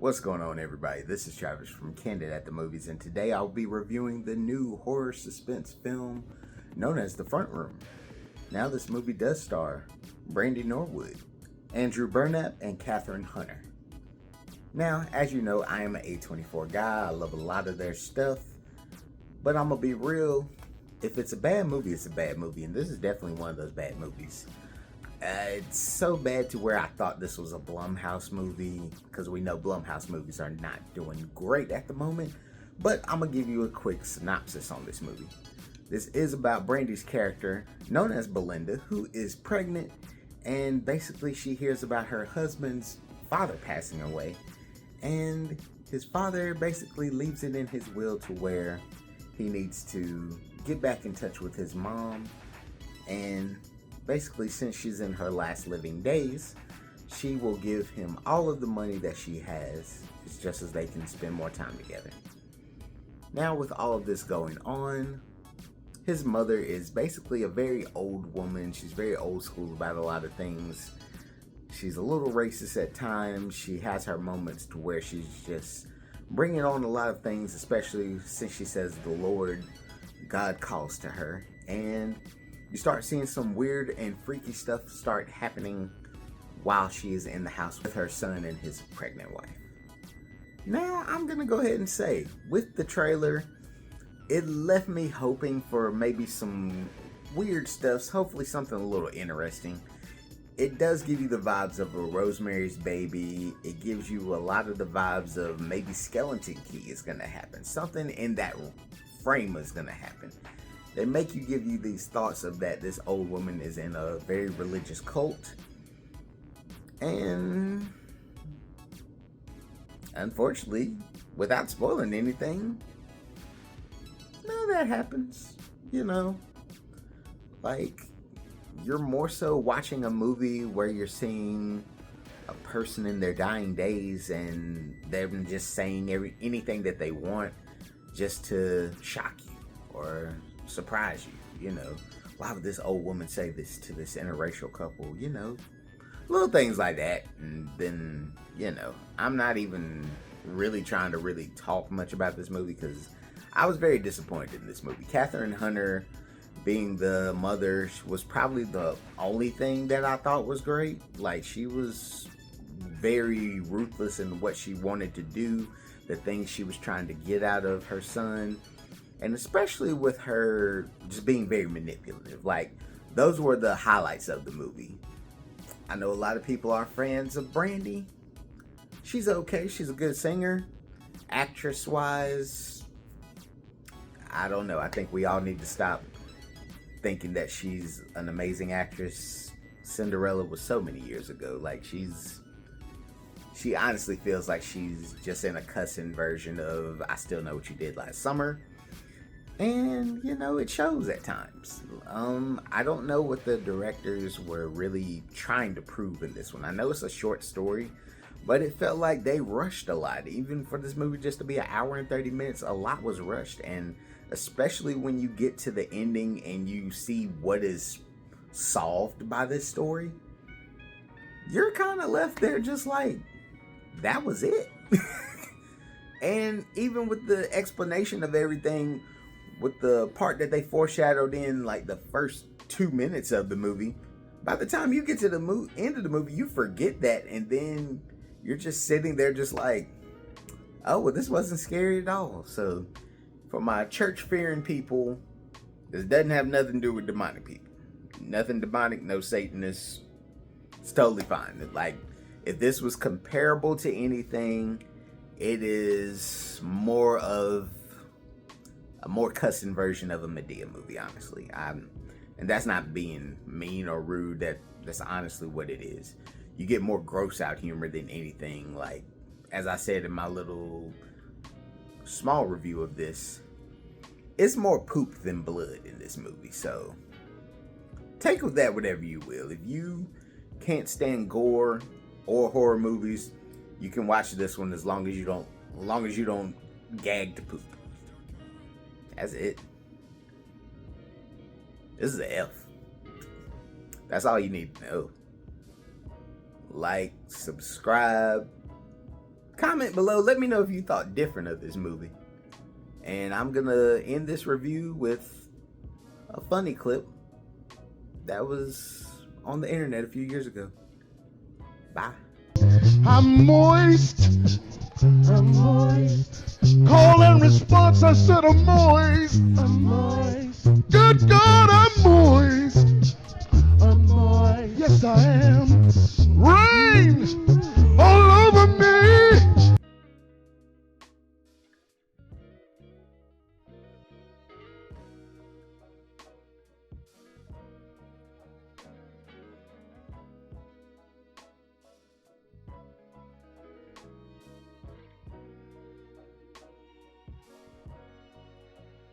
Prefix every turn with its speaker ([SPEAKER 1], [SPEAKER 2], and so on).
[SPEAKER 1] What's going on, everybody? This is Travis from Candid at the Movies, and today I'll be reviewing the new horror suspense film known as The Front Room. Now, this movie does star Brandy Norwood, Andrew Burnap, and Kathryn Hunter. Now, as you know, I am an A24 guy. I love a lot of their stuff, but I'm gonna be real. If it's a bad movie, it's a bad movie, and this is definitely one of those bad movies. It's so bad to where I thought this was a Blumhouse movie, because we know Blumhouse movies are not doing great at the moment. But I'm going to give you a quick synopsis on this movie. This is about Brandy's character, known as Belinda, who is pregnant, and basically she hears about her husband's father passing away. And his father basically leaves it in his will to where he needs to get back in touch with his mom. And basically, since she's in her last living days, she will give him all of the money that she has, just as they can spend more time together. Now, with all of this going on, his mother is basically a very old woman. She's very old school about a lot of things. She's a little racist at times. She has her moments to where she's just bringing on a lot of things, especially since she says the Lord, God calls to her. And you start seeing some weird and freaky stuff start happening while she is in the house with her son and his pregnant wife. Now, I'm going to go ahead and say, with the trailer, it left me hoping for maybe some weird stuff, hopefully something a little interesting. It does give you the vibes of a Rosemary's Baby. It gives you a lot of the vibes of maybe Skeleton Key is going to happen. Something in that frame is going to happen. They make you give you these thoughts of that this old woman is in a very religious cult. And unfortunately, without spoiling anything, none of that happens. You know, like, you're more so watching a movie where you're seeing a person in their dying days and them just saying anything that they want just to shock you or surprise you. You know, why would this old woman say this to this interracial couple? You know, little things like that. And then, you know, I'm not even really trying to really talk much about this movie because I was very disappointed in this movie. Kathryn Hunter being the mother was probably the only thing that I thought was great. Like, she was very ruthless in what she wanted to do, the things she was trying to get out of her son. And especially with her just being very manipulative. Like, those were the highlights of the movie. I know a lot of people are fans of Brandy. She's okay. She's a good singer. Actress-wise, I don't know. I think we all need to stop thinking that she's an amazing actress. Cinderella was so many years ago. Like, she honestly feels like she's just in a cussing version of I Still Know What You Did Last Summer. And, you know, it shows at times. I don't know what the directors were really trying to prove in this one. I know it's a short story, but it felt like they rushed a lot. Even for this movie just to be an hour and 30 minutes, a lot was rushed. And especially when you get to the ending and you see what is solved by this story, you're kind of left there just like, that was it. And even with the explanation of everything, with the part that they foreshadowed in like the first 2 minutes of the movie, by the time you get to the end of the movie, you forget that, and then you're just sitting there just like, oh, well, this wasn't scary at all. So for my church-fearing people, this doesn't have nothing to do with demonic people. Nothing demonic, no Satanists. It's totally fine. Like, if this was comparable to anything, it is more of a more cussing version of a Medea movie, honestly. And that's not being mean or rude. That's honestly what it is. You get more gross out humor than anything. Like, as I said in my little small review of this, it's more poop than blood in this movie. So take with that whatever you will. If you can't stand gore or horror movies, you can watch this one as long as you don't gag to poop. That's it. This is an F. That's all you need to know. Like, subscribe, Comment below, let me know if you thought different of this movie. And I'm gonna end this review with a funny clip that was on the internet a few years ago. Bye.
[SPEAKER 2] I'm moist. I'm moist. Call and response, I said I'm moist. I'm moist. Good God.